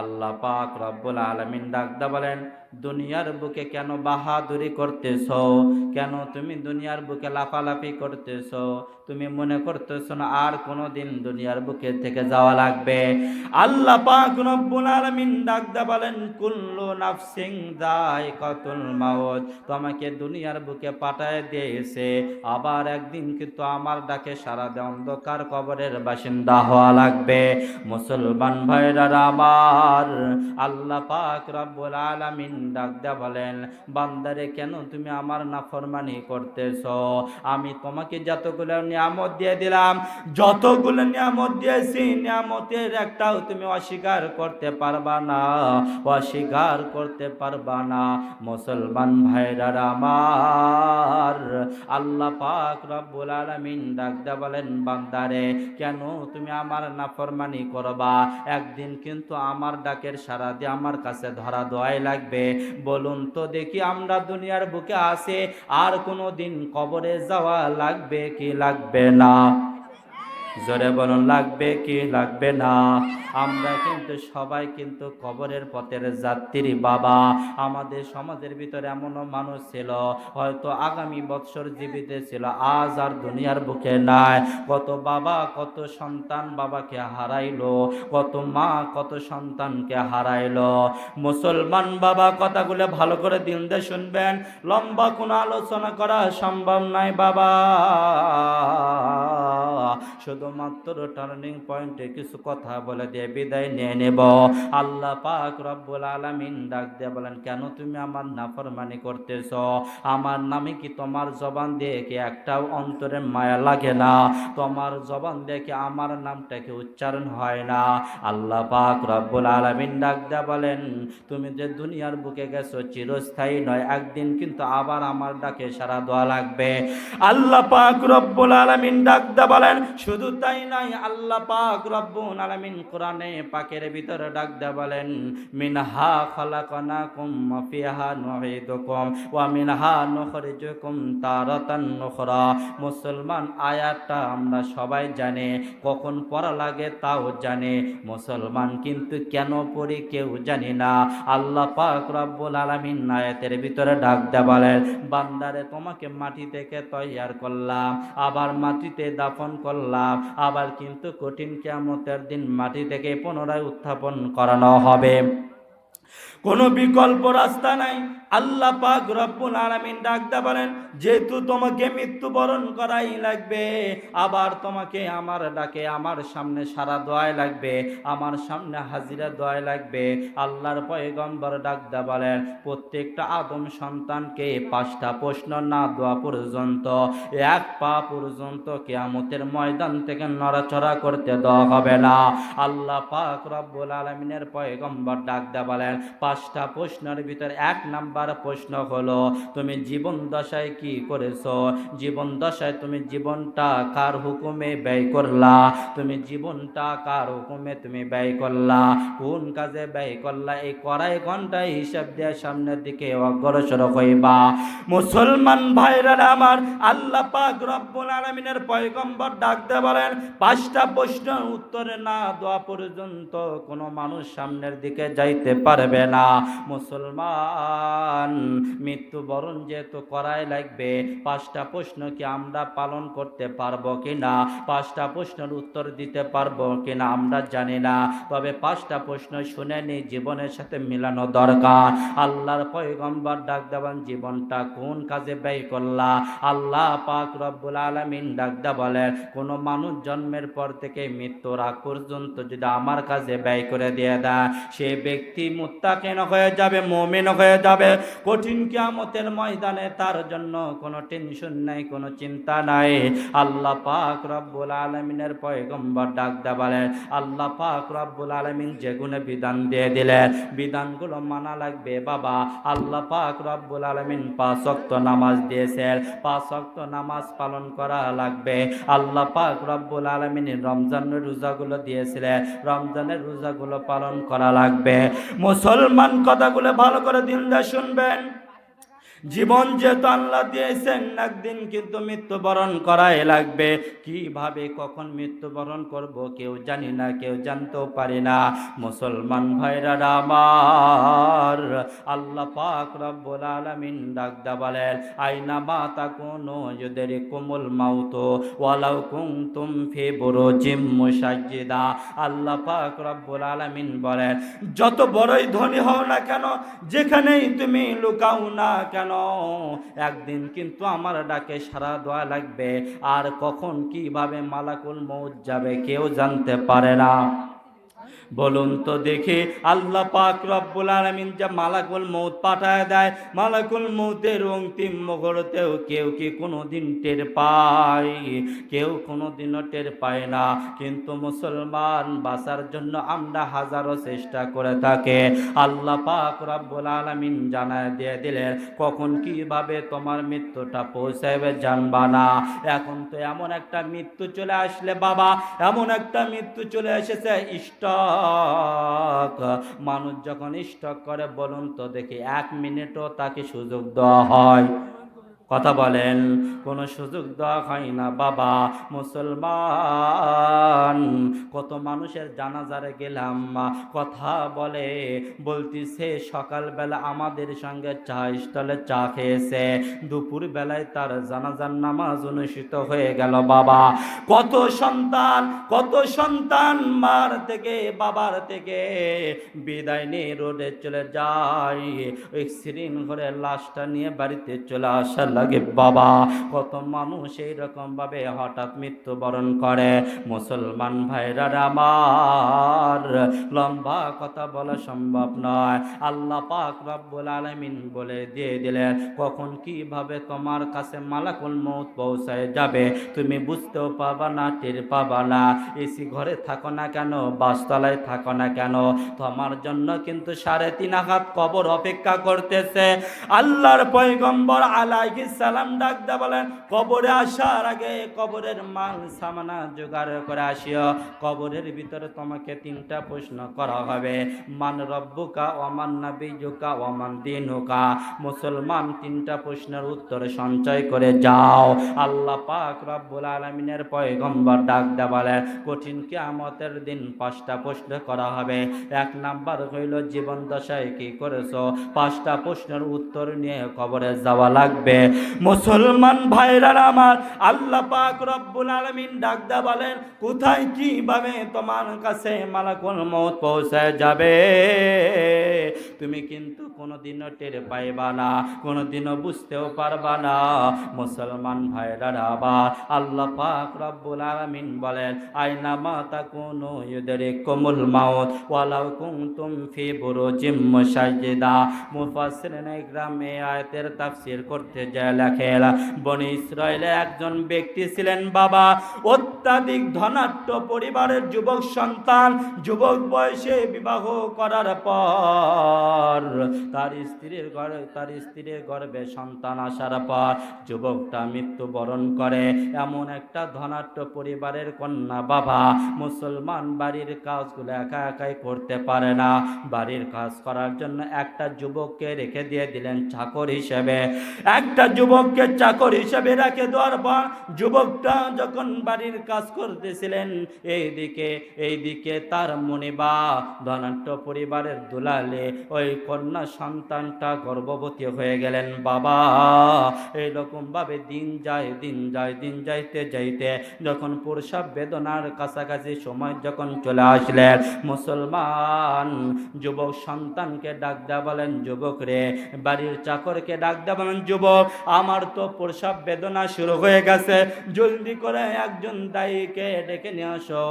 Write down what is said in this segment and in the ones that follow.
আল্লাহ পাক রব্বুল আলামিন ডাকদা বলেন, দুনিয়ার বুকে কেন বাহাদুরি করতেছো? কেন তুমি দুনিয়ার বুকে লাফালাফি করতেছো? তুমি মনে করতেছো না আর কোনোদিন দুনিয়ার বুকে থেকে যাওয়া লাগবে? আল্লাহ পাক রব্বুল আলামিন ডাকদা বলেন, কুল্লু নাফসিন যায়কাতুল মাউত। তোমাকে দুনিয়ার বুকে পাঠায় দিয়েছে, আবার একদিন কিন্তু আমার ডাকে সাড়া দিয়ে অন্ধকার কবরের বাসিন্দা হওয়া লাগবে। মুসলমান ভাইরা আমার, আল্লাহ পাক রব্বুল আলামিন ডাকদা বলেন, বান্দারে কেন তুমি আমার নাফরমানি করতেছো? আমি তোমাকে যতগুলো নিয়ামত দিয়ে দিলাম, যতগুলো নিয়ামত দিয়েছি, নিয়ামতের একটাও তুমি অস্বীকার করতে পারবা না, অস্বীকার করতে পারবা না। মুসলমান ভাইরা আমার, আল্লাহ পাক রব্বুল আলামিন ডাকদা বলেন, বান্দারে কেন তুমি আমার নাফরমানি করবা? একদিন কিন্তু আমার ডাকের সাড়া দিয়ে আমার কাছে ধরা দেওয়াই লাগবে। বলুন তো দেখি, আমরা দুনিয়ার বুকে আছি, আর কোনো দিন কবরে যাওয়া লাগবে কি লাগবে না? জোরে বলুন, লাগবে কি লাগবে না? আমরা কিন্তু সবাই কিন্তু কবরের পথের যাত্রী বাবা। আমাদের সমাজের ভিতরে এমনও মানুষ ছিল, হয়তো আগামী বৎসর জীবিত ছিল, আজ আর দুনিয়ার বুকে নাই। কত বাবা কত সন্তান বাবাকে হারাইলো, কত মা কত সন্তানকে হারাইলো। মুসলমান বাবা, কথাগুলো ভালো করে দিন দিয়ে শুনবেন, লম্বা কোনো আলোচনা করা সম্ভব নয় বাবা। শুধুমাত্র টার্নিং পয়েন্টে কিছু কথা বলে দিয়ে বিদায় নিয়ে নেব। আল্লাহ পাক রব্বুল আলামিন ডাক দিয়ে বলেন, কেন তুমি আমার নাফরমানি করতেছো? আমার নামে কি তোমার জবান দিয়ে কি একটাও অন্তরে মায়া লাগে না? তোমার জবান দিয়ে কি আমার নামটা কি উচ্চারণ হয় না? আল্লাহ পাক রব্বুল আলামিন ডাক দিয়ে বলেন, তুমি যে দুনিয়ার বুকে গেছো চিরস্থায়ী নয়, একদিন কিন্তু আবার আমার ডাকে সাড়া দেওয়া লাগবে। আল্লাহ পাক রব্বুল আলামিন ডাক দিয়ে বলেন, শুধু তাই নয়, আল্লাহ পাক রব্বুল আলামিন কোরআনে পাকের ভিতরে ডাক দিয়ে বলেন, মিনহা খালাকনাকুম ওয়া ফিহা নুঈদুকুম ওয়া মিনহা নুখরিজুকুম তারাতান উখরা। মুসলমান, আয়াতটা আমরা সবাই জানি, কখন পড়া লাগে তাও জানে। মুসলমান, কিন্তু কেন পড়ি কেউ জানি না। আল্লাহ পাক রব্বুল আলামিন আয়াতের ভিতরে ডাক দিয়ে বলেন, বান্দারে তোমাকে মাটি থেকে তৈয়ার করলাম, আবার মাটিতে দাফন করলাম, আবার কিন্তু কঠিন কিয়ামতের দিন মাটি থেকে পুনরায় উত্থাপন করানো হবে। কোনো বিকল্প রাস্তা নাই। আল্লাহ পাক রব্বুল আলামিন ডাকতে বলেন, যেহেতু তোমাকে মৃত্যুবরণ করাই লাগবে, আবার তোমাকে আমার ডাকে আমার সামনে সারা দোয়াই লাগবে, আমার সামনে হাজিরা দোয়াই লাগবে। আল্লাহর পয়গম্বর ডাকতে বলেন, প্রত্যেকটা আদম সন্তানকে 5টা প্রশ্ন না দেওয়া পর্যন্ত, এক পা পর্যন্ত কিয়ামতের ময়দান থেকে নড়াচড়া করতে দেওয়া হবে না। আল্লাহ পাক রব্বুল আলামিনের পয়গম্বর ডাকতে বলেন, 5টা প্রশ্নের ভিতরে 1 নাম্বার প্রশ্ন হলো, তুমি জীবন দশায় কি করেছো? জীবন দশায় তুমি জীবনটা কার হুকুমে ব্যয় করলা? তুমি জীবনটা কার হুকুমে তুমি ব্যয় করলা? কোন কাজে ব্যয় করলা? এই কড়াই ঘন্টায় হিসাব দিয়ে সামনের দিকে অগ্রসর হইবা। মুসলমান ভাইরা আমার, আল্লাহ পাক রব্বুল আলামিনের পয়গম্বর ডাকতে বলেন, 5টা প্রশ্নের উত্তরে না দেওয়া পর্যন্ত কোনো মানুষ সামনের দিকে যাইতে পারবে না। মুসলমান, মৃত্যুবরণ যেহেতু করাই লাগবে, 5টা প্রশ্ন কি আমরা পালন করতে পারবো কিনা, 5টা প্রশ্নের উত্তর দিতে পারবো কিনা আমরা জানি না। তবে 5টা প্রশ্ন শুনে নি, জীবনের সাথে মিলানো দরকার। আল্লাহর পয়গম্বর ডাক দেবেন, জীবনটা কোন কাজে ব্যয় করলা? আল্লাহ পাক রব্বুল আলামিন ডাক দা বলেন, কোন মানুষ জন্মের পর থেকে মৃত্যুর আগ পর্যন্ত যদি আমার কাজে ব্যয় করে দিয়ে দেয়, সে ব্যক্তি মুত্তাকিন হয়ে যাবে, মুমিন হয়ে যাবে। কঠিন কিয়ামতের ময়দানে তার জন্য কোনো টেনশন নাই, কোনো চিন্তা নাই। আল্লাহ পাক রব্বুল আলামিনের পয়গম্বর ডাক দা বলেন, আল্লাহ পাক রব্বুল আলামিন যে গুণে বিধান দিয়ে দিলেন, বিধানগুলো মানা লাগবে বাবা। আল্লাহ পাক রব্বুল আলামিন 5 ওয়াক্ত নামাজ দিয়েছেন, 5 ওয়াক্ত নামাজ পালন করা লাগবে। আল্লাহ পাক রব্বুল আলামিন রমজানের রোজাগুলো দিয়েছিলেন, রমজানের রোজাগুলো পালন করা লাগবে। মুসলমান, কথাগুলো ভালো করে দিন দিয়ে শুনবেন। জীবন যেহেতু আল্লাহ দিয়েছেন, একদিন কিন্তু মৃত্যুবরণ করাই লাগবে। কিভাবে কখন মৃত্যুবরণ করব কেউ জানি না, কেউ জানতেও পারি না। মুসলমান ভাইরা আমার, আল্লাহ পাক রব্বুল আলামিন ডাকদা বলেন, আইনা মা তাকুনু ইউদরিকুমুল মাউত ওয়ালাউ কুনতুম ফি বুরুজিম মুশাজ্জিদা। আল্লাহ পাক রব্বুল আলামিন বলেন, যত বড়ই ধনী হও না কেন, যেখানেই তুমি লুকাও না কেন, একদিন কিন্তু আমার ডাকে সাড়া দেওয়া লাগবে। আর কখন কিভাবে মালাকুল মউত যাবে কেউ জানতে পারে না। বলুন তো দেখি, আল্লাহ পাক রব্বুল আলামিন যা মালাকুল মউত পাঠায় দেয়, মালাকুল মউতের অন্তিম মুহূর্তেও কেউ কি কোনোদিন টের পায়? কেউ কোনোদিনও টের পায় না। কিন্তু মুসলমান বাঁচার জন্য আমরা হাজারো চেষ্টা করে থাকে। আল্লাহ পাক রব্বুল আলামিন জানায় দিয়ে দিলেন, কখন কিভাবে তোমার মৃত্যুটা পৌঁছাবে জানবা না। এখন তো এমন একটা মৃত্যু চলে আসলে বাবা, এমন একটা মৃত্যু চলে এসেছে, স্টক। মানুষ যখন স্টক করে, বলুন তো দেখি, 1 মিনিটও তাকে সুযোগ দেওয়া হয়? কথা বলেন, কোনো সুযোগ দেওয়া হয় না বাবা। মুসলমান, কত মানুষের জানাজারে গেলাম, কথা বলে বলতিছে সকালবেলা আমাদের সঙ্গে চা স্টলে চা খেয়েছে, দুপুর বেলায় তার জানাজার নামাজ অনুষ্ঠিত হয়ে গেল বাবা। কত সন্তান মার থেকে বাবার থেকে বিদায় নিয়ে রোডে চলে যায়, এক্সিডেন্ট করে লাশটা নিয়ে বাড়িতে চলে আসা লাগে বাবা। কত মানুষ এইরকম ভাবে হঠাৎ মৃত্যুবরণ করে। মুসলমান ভাইরা আমার, লম্বা কথা বলা সম্ভব নয়। আল্লাহ পাক রব্বুল আলামিন বলে দিয়ে দিলেন, কখন কিভাবে তোমার কাছে মালাকুল মউত পৌঁছায় যাবে তুমি বুঝতেও পাবা না, টের পাবা না। এসি ঘরে থাকো না কেন, বাসতলায় থাকো না কেন, তোমার জন্য কিন্তু 3.5 হাত কবর অপেক্ষা করতেছে। আল্লাহর পয়গম্বর আলাইহিস সালাম ডাকতে বলেন, কবরে আসার আগে কবরের মাল সামানা জোগাড় করে আসিও। কবরের ভিতরে তোমাকে 3টা প্রশ্ন করা হবে, মান রব্বুকা ওয়া মান নাবিয়ুকা ওয়া মান দীনুকা। মুসলমান 3টা প্রশ্নের উত্তর সঞ্চয় করে যাও। আল্লাহ পাক রব্বুল আলামিনের পয়গম্বর ডাকতে বলেন, কঠিন কিয়ামতের দিন 5টা প্রশ্ন করা হবে। 1 নাম্বার হইল জীবন দশায় কি করেছো, 5টা প্রশ্নের উত্তর নিয়ে কবরে যাওয়া লাগবে। মুসলমান ভাইরা আমার, আল্লাহ পাক রব্বুল আলামিন ডাকদা বলেন, কোথায় কিভাবে তোমার কাছে মালাকুল মউত পৌঁছায় যাবে তুমি কিন্তু কোনোদিনও টের পাইবা না, কোনোদিনও বুঝতেও পারবা না। মুসলমান ভাইরা আবার আল্লাহ পাক রব্বুল আলামিন বলেন, আইনা মা তাকুনু ইউদরিকুমুল মাউত ওয়ালাউ কুনতুম ফি বুরুজিম মুশাজ্জিদা। মুফাসসিরিন ইকরাম এই আয়াতের তাফসীর করতে যায় লেখেন, বনি ইসরাইলের একজন ব্যক্তি ছিলেন বাবা, অত্যাধিক ধনাঢ্য পরিবারের যুবক সন্তান। যুবক বয়সে বিবাহ করার পর তার স্ত্রীর গর্ভে সন্তান আসার পর যুবকটা মৃত্যুবরণ করে। এমন একটা ধনাঢ্য পরিবারের কন্যা বাবা, মুসলমান বাড়ির কাজগুলো একা একাই করতে পারে না। বাড়ির কাজ করার জন্য একটা যুবককে রেখে দিয়ে দিলেন চাকর হিসেবে। একটা যুবককে চাকর হিসেবে রেখে দেওয়ার পর যুবকটা যখন বাড়ির কাজ করতেছিলেন, এইদিকে তার মনিবা ধনাঢ্য পরিবারের দুলালে ওই কন্যা সন্তানটা গর্ভবতী হয়ে গেলেন বাবা। এইরকম ভাবে দিন যাইতে যাইতে যখন প্রসব বেদনার কাছাকাছি সময় যখন চলে আসলেন, মুসলমান যুবক সন্তানকে ডাক দেয়া বলেন, যুবক রে, বাড়ির চাকরকে ডাক দেয়া বলেন, যুবক আমার তো প্রসব বেদনা শুরু হয়ে গেছে, জলদি করে একজন দায়ীকে ডেকে নিয়ে আসো।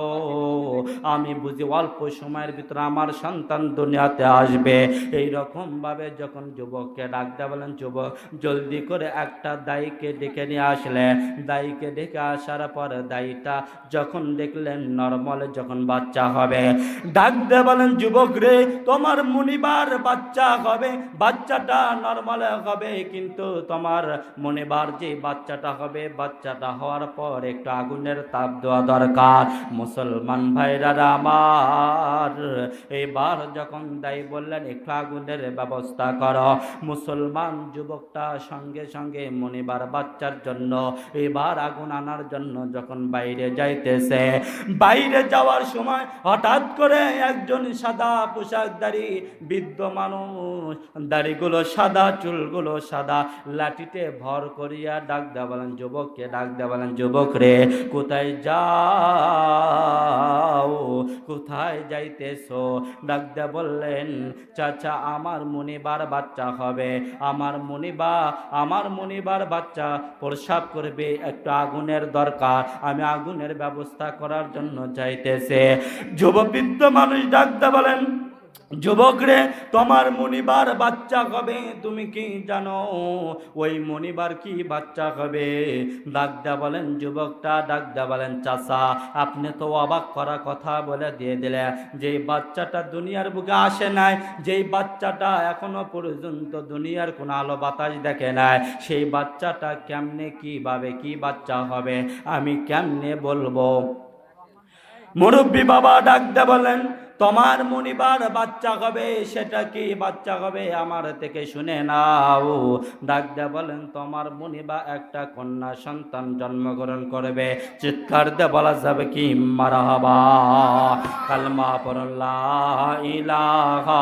আমি বুঝি অল্প সময়ের ভিতরে আমার সন্তান দুনিয়াতে আসবে। এইরকম ভাবে যখন যুবককে ডাক দেয়া বলেন, যুবক জলদি করে একটা দায়ীকে ডেকে নিয়ে আসলেন। দায়ীকে ডেকে আসার পর দায়ীটা যখন দেখলেন নরমাল যখন বাচ্চা হবে, ডাক দেয়া বলেন, যুবক রে, তোমার মুনিবার বাচ্চা হবে, বাচ্চাটা নরমাল হবে, কিন্তু তোমার মুনিবার যে বাচ্চাটা হবে, বাচ্চাটা হওয়ার পর একটু আগুনের তাপ দেওয়া দরকার। মুসলমান ভাইরা আমার, এইবার যখন দায়ী বললেন একটু আগুনের ব্যবস্থা করো, মুসলমান যুবকটা সঙ্গে সঙ্গে মনিবার বাচ্চার জন্য এবার আগুন আনার জন্য যখন বাইরে যাইতেছে, বাইরে যাওয়ার সময় হঠাৎ করে একজন সাদা পোশাকধারী বৃদ্ধ মানুষ, দাড়িগুলো সাদা, চুলগুলো সাদা, লাঠিতে ভর করিয়া ডাক দেয়া বলেন, যুবককে ডাক দেয়া বলেন, যুবক রে কোথায় যাও, কোথায় যাইতেছো? ডাক দেয়া বললেন, চাচা আমার মনিবার বাচ্চা হবে, আমার মনিবার বাচ্চা প্রসাব করবে, একটু আগুনের দরকার, আমি আগুনের ব্যবস্থা করার জন্য যাইতেছে। যুববৃদ্ধ মানুষ ডাক দেয়া বলেন, যুবক রে তোমার মনিবার বাচ্চা হবে, তুমি কি জানো ওই মনিবার কি বাচ্চা হবে? ডাক দেয়া বলেন, যুবকটা ডাক দেয়া বলেন, চাচা আপনি তো অবাক করা কথা বলে দিয়ে দিলে, যেই বাচ্চাটা দুনিয়ার বুকে আসে নাই, যেই বাচ্চাটা এখনো পর্যন্ত দুনিয়ার কোনো আলো বাতাস দেখে নাই, সেই বাচ্চাটা কেমনে কিভাবে কি বাচ্চা হবে আমি কেমনে বলবো? মুরব্বী বাবা ডাক দেয়া বলেন, তোমার মনিবার বাচ্চা হবে, সেটা কি বাচ্চা হবে আমার থেকে শুনে নাও। ডাক দেয়া বলেন, তোমার মনিবা একটা কন্যা সন্তান জন্মগ্রহণ করবে। চিৎকার দিয়ে বলা যাবে কি মারহাবা, কালমা পড়ুন লা ইলাহা